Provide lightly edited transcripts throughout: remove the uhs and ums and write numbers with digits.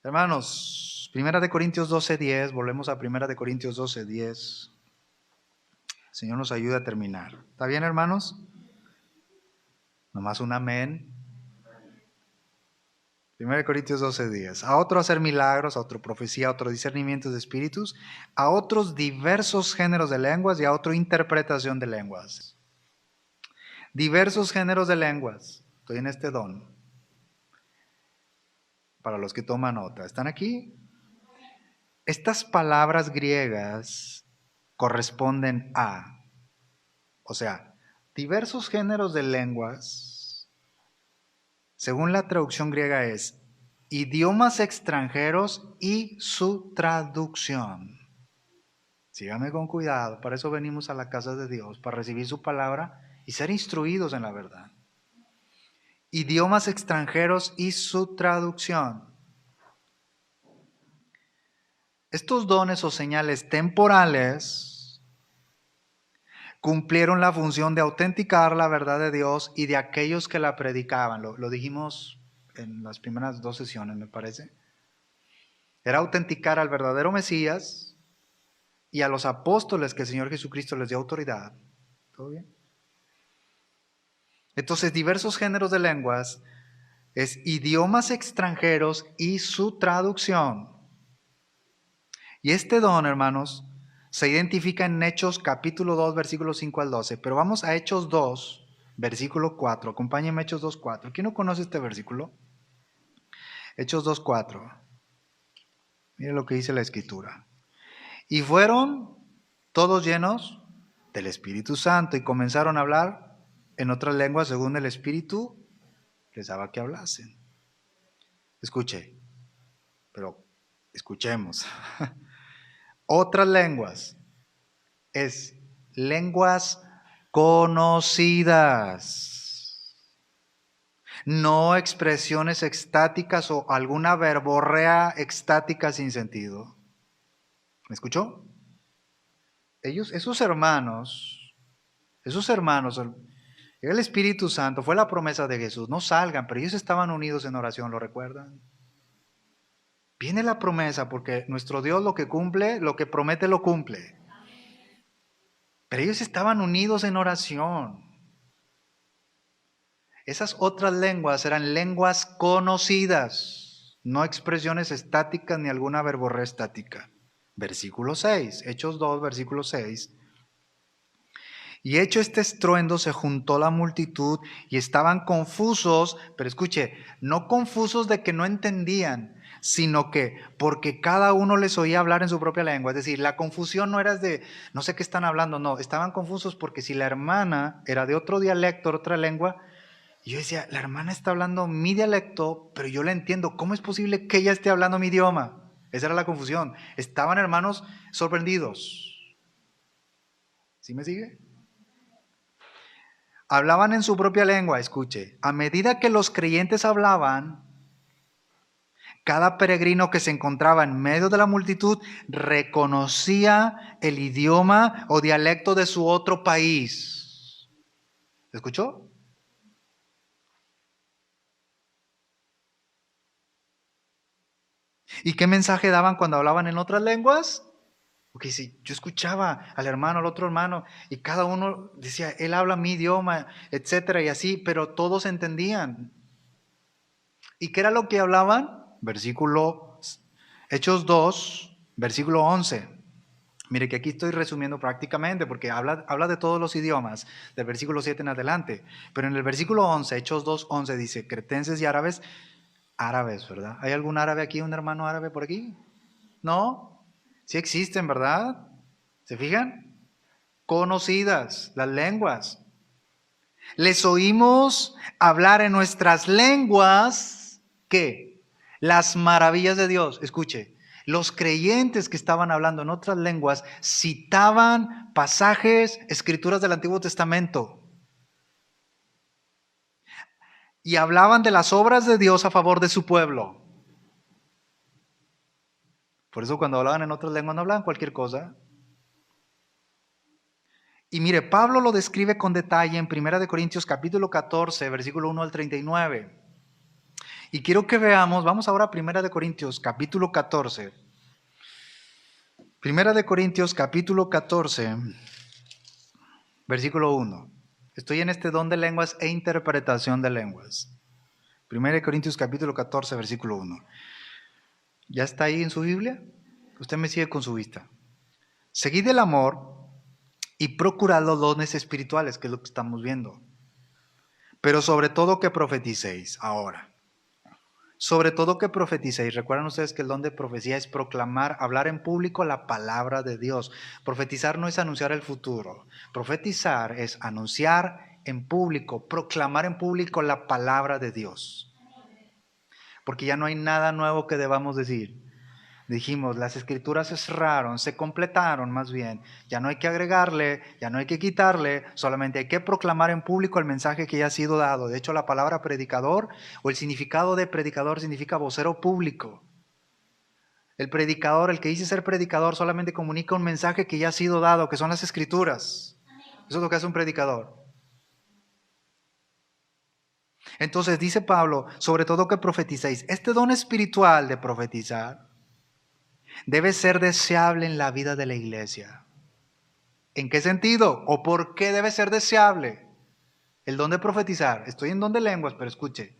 Hermanos, 1 Corintios 12:10, volvemos a 1 Corintios 12:10. El Señor nos ayuda a terminar. ¿Está bien, hermanos? Nomás un amén. 1 Corintios 12:10. A otro hacer milagros, a otro profecía, a otro discernimiento de espíritus, a otros diversos géneros de lenguas y a otro interpretación de lenguas. Diversos géneros de lenguas. Estoy en este don. Para los que toman nota, ¿están aquí? Estas palabras griegas corresponden a, o sea, diversos géneros de lenguas, según la traducción griega es idiomas extranjeros y su traducción. Síganme con cuidado, para eso venimos a la casa de Dios, para recibir su palabra y ser instruidos en la verdad. Idiomas extranjeros y su traducción. Estos dones o señales temporales cumplieron la función de autenticar la verdad de Dios y de aquellos que la predicaban. Lo dijimos en las primeras 2 sesiones, me parece. Era autenticar al verdadero Mesías y a los apóstoles que el Señor Jesucristo les dio autoridad. ¿Todo bien? Entonces, diversos géneros de lenguas es idiomas extranjeros y su traducción. Y este don, hermanos, se identifica en Hechos capítulo 2, versículos 5 al 12. Pero vamos a Hechos 2, versículo 4. Acompáñenme a Hechos 2, 4. ¿Quién no conoce este versículo? Hechos 2, 4. Mire lo que dice la Escritura. Y fueron todos llenos del Espíritu Santo y comenzaron a hablar en otras lenguas según el Espíritu les daba que hablasen. Escuche, pero escuchemos. Otras lenguas es lenguas conocidas, no expresiones extáticas o alguna verborrea extática sin sentido. ¿Me escuchó? Esos hermanos, el Espíritu Santo, fue la promesa de Jesús, no salgan, pero ellos estaban unidos en oración, ¿lo recuerdan? Viene la promesa porque nuestro Dios lo que cumple, lo que promete lo cumple. Pero ellos estaban unidos en oración. Esas otras lenguas eran lenguas conocidas, no expresiones estáticas ni alguna verborrea estática. Versículo 6, Hechos 2, versículo 6. Y hecho este estruendo se juntó la multitud y estaban confusos, pero escuche, no confusos de que no entendían, sino que porque cada uno les oía hablar en su propia lengua. Es decir, la confusión no era de no sé qué están hablando, no, estaban confusos porque si la hermana era de otro dialecto, otra lengua, y yo decía, la hermana está hablando mi dialecto, pero yo la entiendo, ¿cómo es posible que ella esté hablando mi idioma? Esa era la confusión. Estaban hermanos sorprendidos. ¿Sí me sigue? Hablaban en su propia lengua, escuche. A medida que los creyentes hablaban, cada peregrino que se encontraba en medio de la multitud reconocía el idioma o dialecto de su otro país. ¿Escuchó? ¿Y qué mensaje daban cuando hablaban en otras lenguas? Porque si yo escuchaba al hermano, al otro hermano, y cada uno decía, él habla mi idioma, etcétera, y así, pero todos entendían. ¿Y qué era lo que hablaban? Hechos 2, versículo 11. Mire que aquí estoy resumiendo prácticamente porque habla de todos los idiomas, del versículo 7 en adelante. Pero en el versículo 11, Hechos 2, 11 dice, cretenses y árabes, ¿verdad? ¿Hay algún árabe aquí, un hermano árabe por aquí? ¿No? Sí existen, ¿verdad? ¿Se fijan? Conocidas las lenguas. Les oímos hablar en nuestras lenguas, ¿qué? Las maravillas de Dios. Escuche, los creyentes que estaban hablando en otras lenguas citaban pasajes, escrituras del Antiguo Testamento y hablaban de las obras de Dios a favor de su pueblo. Por eso cuando hablaban en otras lenguas no hablaban cualquier cosa. Y mire, Pablo lo describe con detalle en 1 Corintios capítulo 14, versículo 1 al 39. Y quiero que veamos, vamos ahora a 1 capítulo 14. 1 capítulo 14, versículo 1. Estoy en este don de lenguas e interpretación de lenguas. 1 capítulo 14, versículo 1. ¿Ya está ahí en su Biblia? Usted me sigue con su vista. Seguid el amor y procurad los dones espirituales, que es lo que estamos viendo. Pero sobre todo que profeticéis ahora. Sobre todo que profeticéis. Recuerdan ustedes que el don de profecía es proclamar, hablar en público la palabra de Dios. Profetizar no es anunciar el futuro. Profetizar es anunciar en público, proclamar en público la palabra de Dios. Porque ya no hay nada nuevo que debamos decir. Dijimos, las escrituras se cerraron, se completaron más bien. Ya no hay que agregarle, ya no hay que quitarle, solamente hay que proclamar en público el mensaje que ya ha sido dado. De hecho, la palabra predicador o el significado de predicador significa vocero público. El predicador, el que dice ser predicador, solamente comunica un mensaje que ya ha sido dado, que son las escrituras. Eso es lo que hace un predicador. Entonces dice Pablo, sobre todo que profeticéis. Este don espiritual de profetizar debe ser deseable en la vida de la iglesia. ¿En qué sentido? ¿O por qué debe ser deseable? El don de profetizar. Estoy en don de lenguas, pero escuche.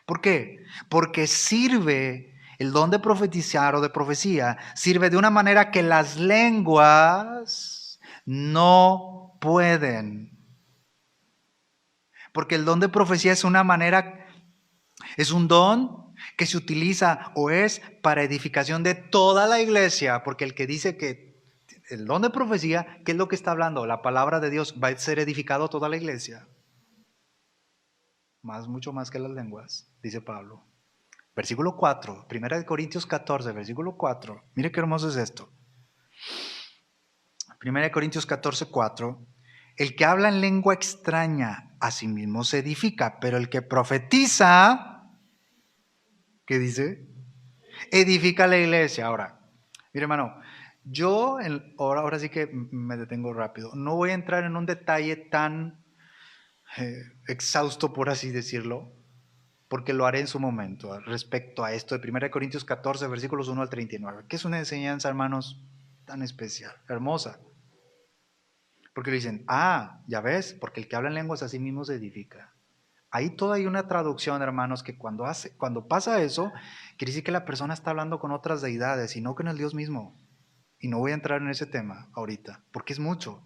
¿Por qué? Porque sirve, el don de profetizar o de profecía, sirve de una manera que las lenguas no pueden. Porque el don de profecía es una manera, es un don que se utiliza o es para edificación de toda la iglesia, porque el que dice que el don de profecía, ¿qué es lo que está hablando? La palabra de Dios va a ser edificado toda la iglesia. Mucho más que las lenguas, dice Pablo. Versículo 4, 1 Corintios 14, versículo 4. Mire qué hermoso es esto. 1 Corintios 14, 4. El que habla en lengua extraña a sí mismo se edifica, pero el que profetiza, ¿qué dice? Edifica la iglesia. Ahora, mire hermano, yo ahora sí que me detengo rápido. No voy a entrar en un detalle tan exhausto, por así decirlo, porque lo haré en su momento respecto a esto de 1 Corintios 14, versículos 1 al 39, que es una enseñanza, hermanos, tan especial, hermosa. Porque le dicen, ya ves, porque el que habla en lenguas a sí mismo se edifica. Ahí toda hay una traducción, hermanos, que cuando pasa eso, quiere decir que la persona está hablando con otras deidades y no con el Dios mismo. Y no voy a entrar en ese tema ahorita, porque es mucho.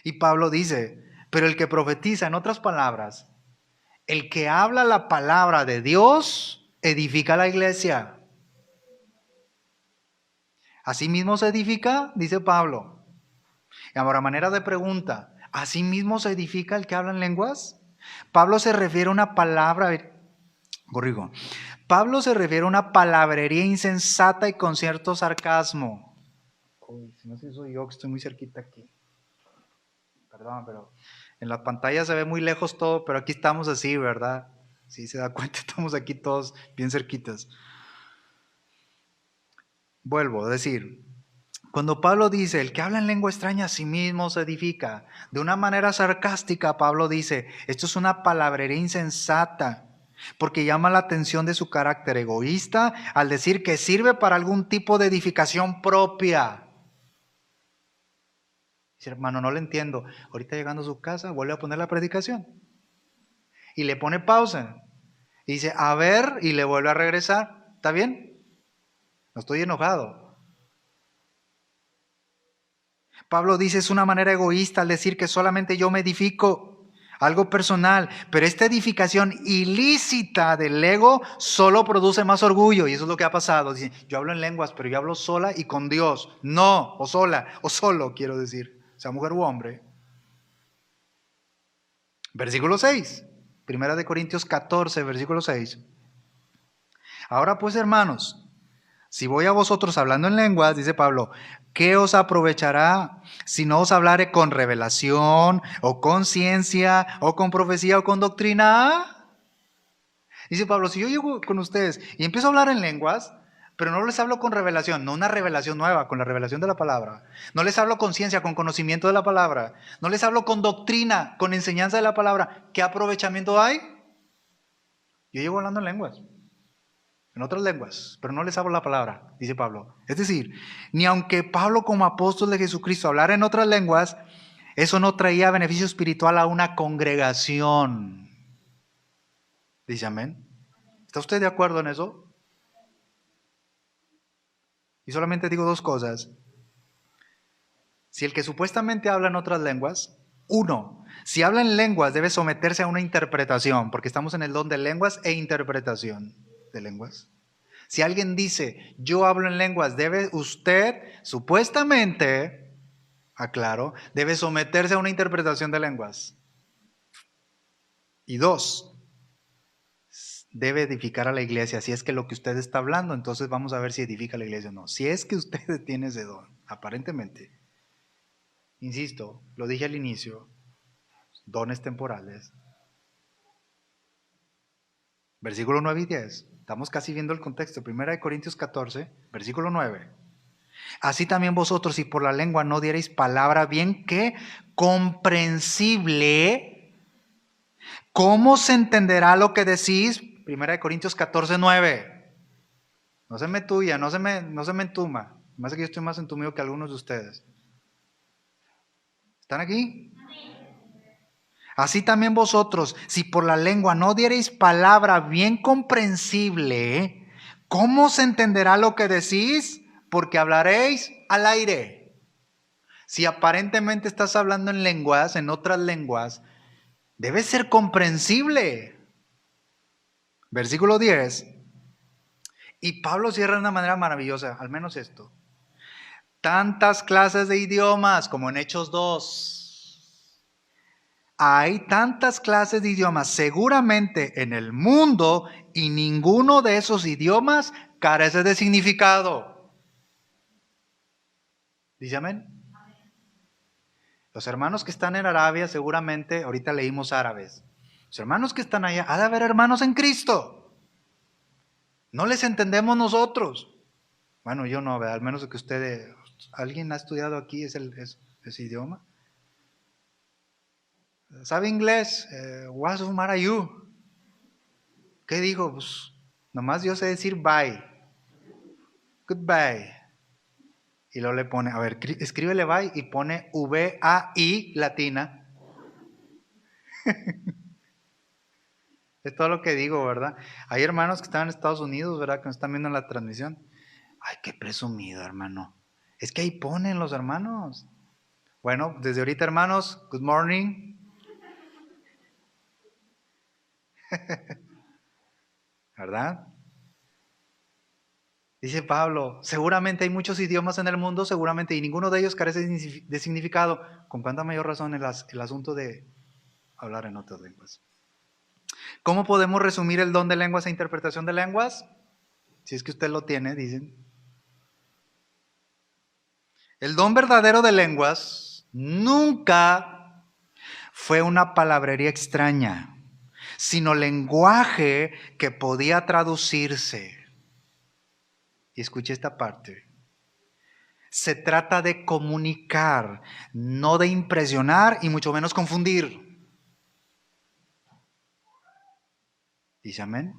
Y Pablo dice, pero el que profetiza, en otras palabras, el que habla la palabra de Dios, edifica la iglesia. ¿Así mismo se edifica? Dice Pablo. Y ahora, manera de pregunta, ¿así mismo se edifica el que habla en lenguas? Pablo se refiere a una palabra, Pablo se refiere a una palabrería insensata y con cierto sarcasmo. Si no sé si soy yo que estoy muy cerquita aquí. Perdón, pero en la pantalla se ve muy lejos todo, pero aquí estamos así, ¿verdad? Si se da cuenta, estamos aquí todos bien cerquitas. Vuelvo a decir, cuando Pablo dice, el que habla en lengua extraña a sí mismo se edifica, de una manera sarcástica Pablo dice, esto es una palabrería insensata, porque llama la atención de su carácter egoísta al decir que sirve para algún tipo de edificación propia. Dice, hermano, no lo entiendo. Ahorita llegando a su casa, vuelve a poner la predicación. Y le pone pausa. Y dice, a ver, y le vuelve a regresar. ¿Está bien? No estoy enojado. Pablo dice, es una manera egoísta al decir que solamente yo me edifico, algo personal. Pero esta edificación ilícita del ego solo produce más orgullo. Y eso es lo que ha pasado. Dice, yo hablo en lenguas, pero yo hablo sola y con Dios. No, o sola, o solo, quiero decir. Sea mujer u hombre. Versículo 6. 1 Corintios 14, versículo 6. Ahora pues, hermanos, si voy a vosotros hablando en lenguas, dice Pablo, ¿qué os aprovechará si no os hablare con revelación, o con ciencia, o con profecía, o con doctrina? Dice Pablo, si yo llego con ustedes y empiezo a hablar en lenguas, pero no les hablo con revelación, no una revelación nueva, con la revelación de la palabra. No les hablo con ciencia, con conocimiento de la palabra. No les hablo con doctrina, con enseñanza de la palabra. ¿Qué aprovechamiento hay? Yo llevo hablando en lenguas, en otras lenguas, pero no les hablo la palabra, dice Pablo. Es decir, ni aunque Pablo como apóstol de Jesucristo hablara en otras lenguas, eso no traía beneficio espiritual a una congregación. Dice amén. ¿Está usted de acuerdo en eso? Y solamente digo dos cosas. Si el que supuestamente habla en otras lenguas, uno, si habla en lenguas debe someterse a una interpretación, porque estamos en el don de lenguas e interpretación de lenguas. Si alguien dice, yo hablo en lenguas, debe usted supuestamente, aclaro, debe someterse a una interpretación de lenguas. Y dos, debe edificar a la iglesia. Si es que lo que usted está hablando, entonces vamos a ver si edifica a la iglesia o no. Si es que usted tiene ese don, aparentemente, insisto, lo dije al inicio, dones temporales. Versículo 9 y 10. Estamos casi viendo el contexto. 1 Corintios 14, versículo 9. Así también vosotros, si por la lengua no diereis palabra bien que comprensible, ¿cómo se entenderá lo que decís? 1 Corintios 14, 9. No se me tuya, no se me entuma. Más que yo estoy más entumido que algunos de ustedes. ¿Están aquí? Así también vosotros, si por la lengua no diereis palabra bien comprensible, ¿cómo se entenderá lo que decís? Porque hablaréis al aire. Si aparentemente estás hablando en lenguas, en otras lenguas, debe ser comprensible. Versículo 10. Y Pablo cierra de una manera maravillosa, al menos esto. Tantas clases de idiomas como en Hechos 2. Hay tantas clases de idiomas seguramente en el mundo y ninguno de esos idiomas carece de significado. ¿Dice amén? Los hermanos que están en Arabia seguramente, ahorita leímos árabes. Los hermanos que están allá, ha de haber hermanos en Cristo. No les entendemos nosotros. Bueno, yo no, ¿verdad? Al menos que usted, ¿alguien ha estudiado aquí ese idioma? ¿Sabe inglés? What's the matter you? ¿Qué dijo? Pues nomás yo sé decir bye. Goodbye. Y luego le pone, a ver, escríbele bye y pone V-A-I latina. Es todo lo que digo, ¿verdad? Hay hermanos que están en Estados Unidos, ¿verdad? Que nos están viendo en la transmisión. Ay, qué presumido, hermano. Es que ahí ponen los hermanos. Bueno, desde ahorita, hermanos, good morning. ¿Verdad? Dice Pablo, seguramente hay muchos idiomas en el mundo, seguramente, y ninguno de ellos carece de significado. Con cuánta mayor razón el asunto de hablar en otras lenguas. ¿Cómo podemos resumir el don de lenguas e interpretación de lenguas? Si es que usted lo tiene, dicen. El don verdadero de lenguas nunca fue una palabrería extraña, sino lenguaje que podía traducirse. Y escuche esta parte. Se trata de comunicar, no de impresionar y mucho menos confundir. ¿Dice amén?